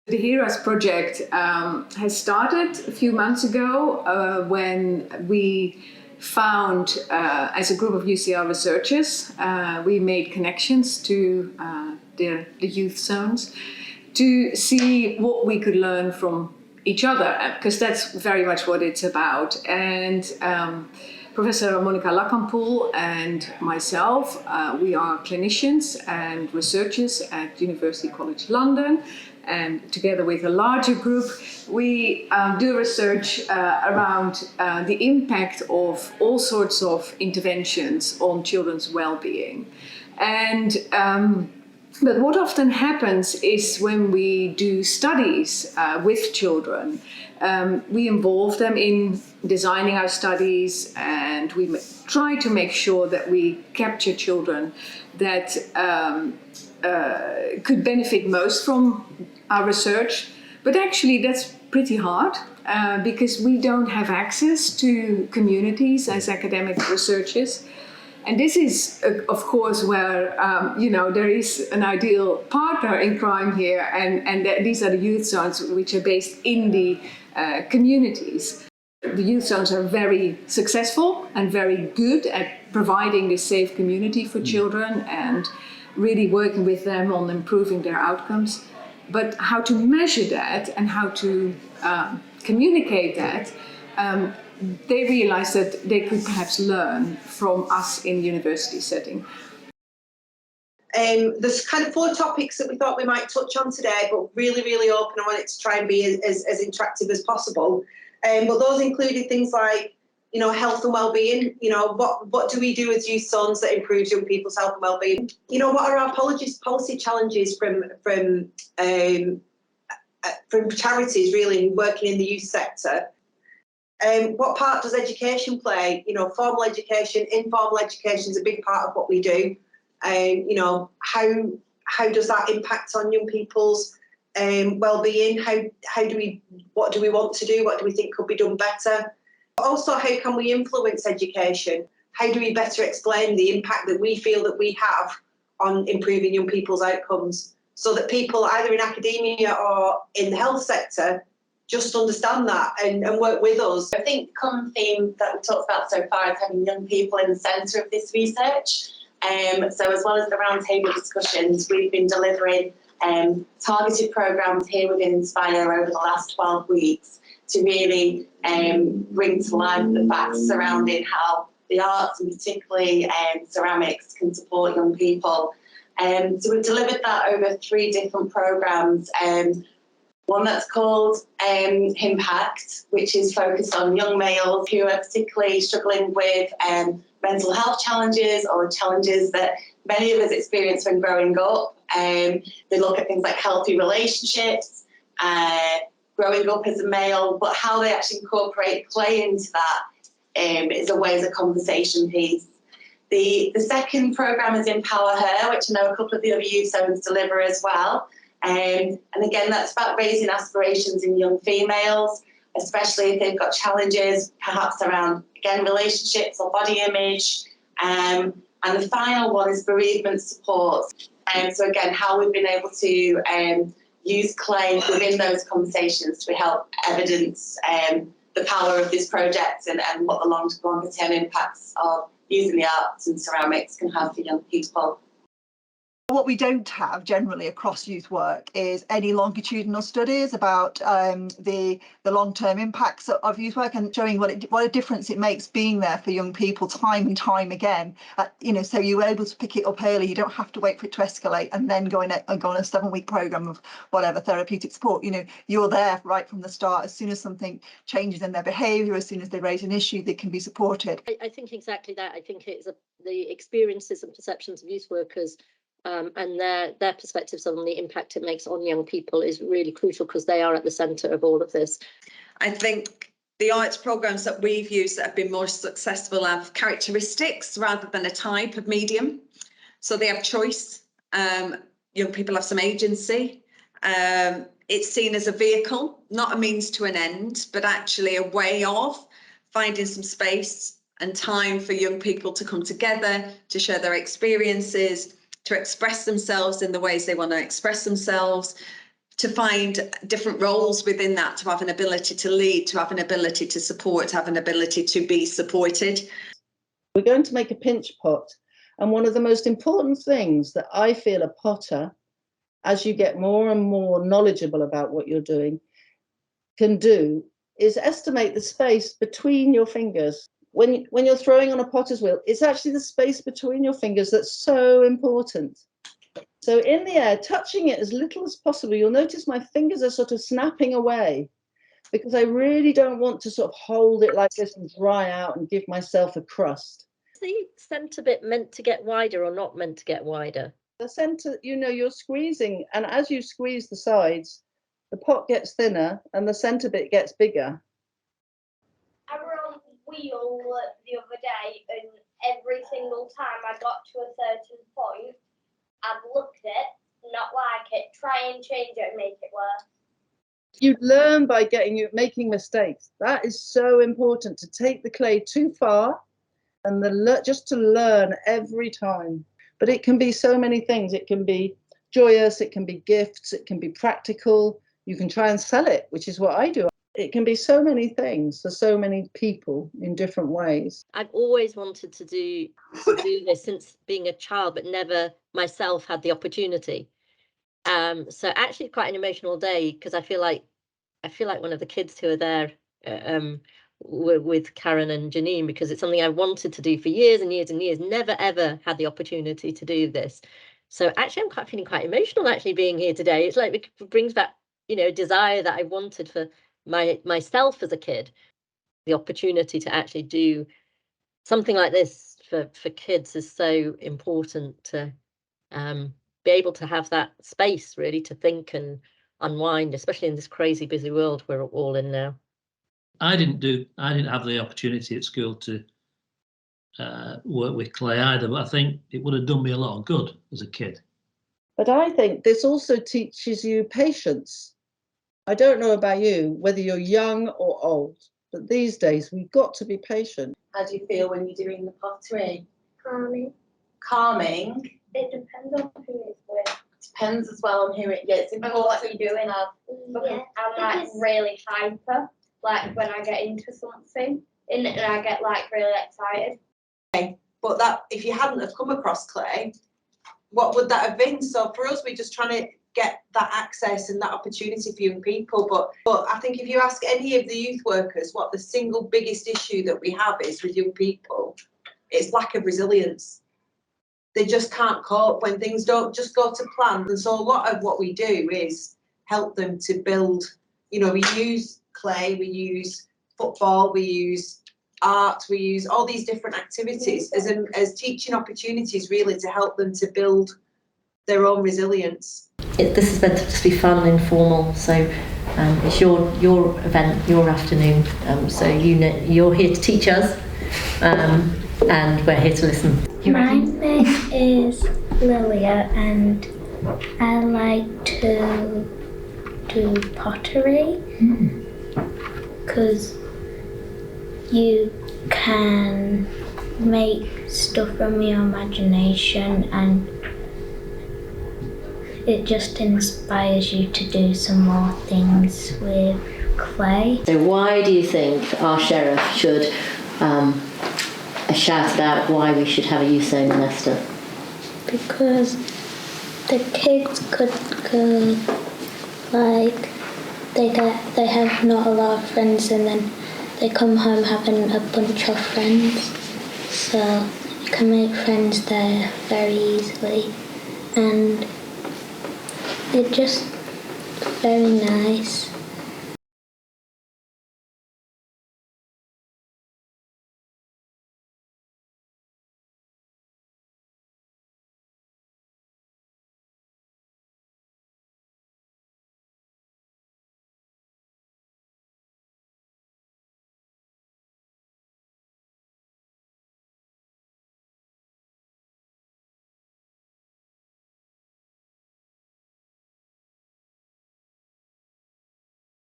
The HERAS project has started a few months ago when we found, as a group of UCL researchers, we made connections to the youth zones to see what we could learn from each other, because that's very much what it's about. And Professor Monica Lacampoul and myself, we are clinicians and researchers at University College London, and together with a larger group, we do research around the impact of all sorts of interventions on children's well-being. And but what often happens is when we do studies with children, we involve them in designing our studies, and we try to make sure that we capture children that could benefit most from our research. But actually that's pretty hard because we don't have access to communities as academic researchers. And this is, of course, where there is an ideal partner in crime here, and these are the youth zones which are based in the communities. The youth zones are very successful and very good at providing this safe community for children and really working with them on improving their outcomes. But how to measure that and how to communicate that, they realized that they could perhaps learn from us in the university setting. There's kind of 4 topics that we thought we might touch on today, but really, really open. I wanted to try and be as interactive as possible. But those included things like, health and well-being. What do we do as youth zones that improves young people's health and well-being? What are our policy challenges from charities really working in the youth sector? What part does education play? Formal education, informal education is a big part of what we do. How does that impact on young people's well-being? What do we want to do? What do we think could be done better? Also, how can we influence education? How do we better explain the impact that we feel that we have on improving young people's outcomes, so that people either in academia or in the health sector just understand that and work with us? I think the common theme that we've talked about so far is having young people in the centre of this research. So as well as the roundtable discussions, we've been delivering targeted programmes here within Inspire over the last 12 weeks to really bring to life the facts surrounding how the arts, and particularly ceramics, can support young people. So we've delivered that over 3 different programmes. One that's called Impact, which is focused on young males who are particularly struggling with mental health challenges or challenges that many of us experience when growing up. They look at things like healthy relationships, growing up as a male, but how they actually incorporate play into that is always a conversation piece. The second programme is Empower Her, which I know a couple of the other youth zones deliver as well. And again, that's about raising aspirations in young females, especially if they've got challenges, perhaps around, again, relationships or body image. And the final one is bereavement support. So again, how we've been able to use clay within those conversations to help evidence the power of this project and what the longer term impacts of using the arts and ceramics can have for young people. What we don't have generally across youth work is any longitudinal studies about the long-term impacts of youth work and showing what a difference it makes being there for young people time and time again. So you're able to pick it up early. You don't have to wait for it to escalate and then go on a 7-week programme of whatever therapeutic support. You're there right from the start. As soon as something changes in their behaviour, as soon as they raise an issue, they can be supported. I think exactly that. I think it's the experiences and perceptions of youth workers and their perspectives on the impact it makes on young people is really crucial, because they are at the centre of all of this. I think the arts programmes that we've used that have been more successful have characteristics rather than a type of medium. So they have choice. Young people have some agency. It's seen as a vehicle, not a means to an end, but actually a way of finding some space and time for young people to come together, to share their experiences, to express themselves in the ways they want to express themselves, to find different roles within that, to have an ability to lead, to have an ability to support, to have an ability to be supported. We're going to make a pinch pot. And one of the most important things that I feel a potter, as you get more and more knowledgeable about what you're doing, can do is estimate the space between your fingers. When you're throwing on a potter's wheel, it's actually the space between your fingers that's so important. So in the air, touching it as little as possible, you'll notice my fingers are sort of snapping away because I really don't want to sort of hold it like this and dry out and give myself a crust. Is the centre bit meant to get wider or not meant to get wider? The centre, you're squeezing, and as you squeeze the sides, the pot gets thinner and the centre bit gets bigger. I were on the wheel the other day, and every single time I got to a certain point, I'd look at it, not like it, try and change it and make it worse. You learn by making mistakes. That is so important, to take the clay too far and just to learn every time. But it can be so many things. It can be joyous, it can be gifts, it can be practical. You can try and sell it, which is what I do. It can be so many things for so many people in different ways. I've always wanted to do this since being a child, but never myself had the opportunity. So actually quite an emotional day, because I feel like one of the kids who are there with Karen and Janine, because it's something I wanted to do for years and years and years, never ever had the opportunity to do this. So actually I'm feeling quite emotional actually being here today. It's like it brings back, a desire that I wanted for myself as a kid. The opportunity to actually do something like this for kids is so important, to be able to have that space really to think and unwind, especially in this crazy busy world we're all in now. I didn't have the opportunity at school to work with clay either, but I think it would have done me a lot of good as a kid. But I think this also teaches you patience. I don't know about you, whether you're young or old, but these days we've got to be patient. How do you feel when you're doing the pottery? Calming. Calming. It depends on who it's with. Depends as well on who it is. And what you're doing. Because I'm like really hyper, like when I get into something, and I get like really excited. Okay, but that if you hadn't have come across clay, what would that have been? So for us, we're just trying to get that access and that opportunity for young people. But I think if you ask any of the youth workers what the single biggest issue that we have is with young people, it's lack of resilience. They just can't cope when things don't just go to plan. And so a lot of what we do is help them to build, we use clay, we use football, we use art, we use all these different activities as teaching opportunities really to help them to build their own resilience. This is meant to just be fun and informal, so it's your event, your afternoon, so you're here to teach us, and we're here to listen. My name is Lilia, and I like to do pottery because you can make stuff from your imagination, and it just inspires you to do some more things with clay. So why do you think our sheriff should shout out why we should have a youth zone in Leicester? Because the kids could like they have not a lot of friends, and then they come home having a bunch of friends, so you can make friends there very easily, and it's just very nice.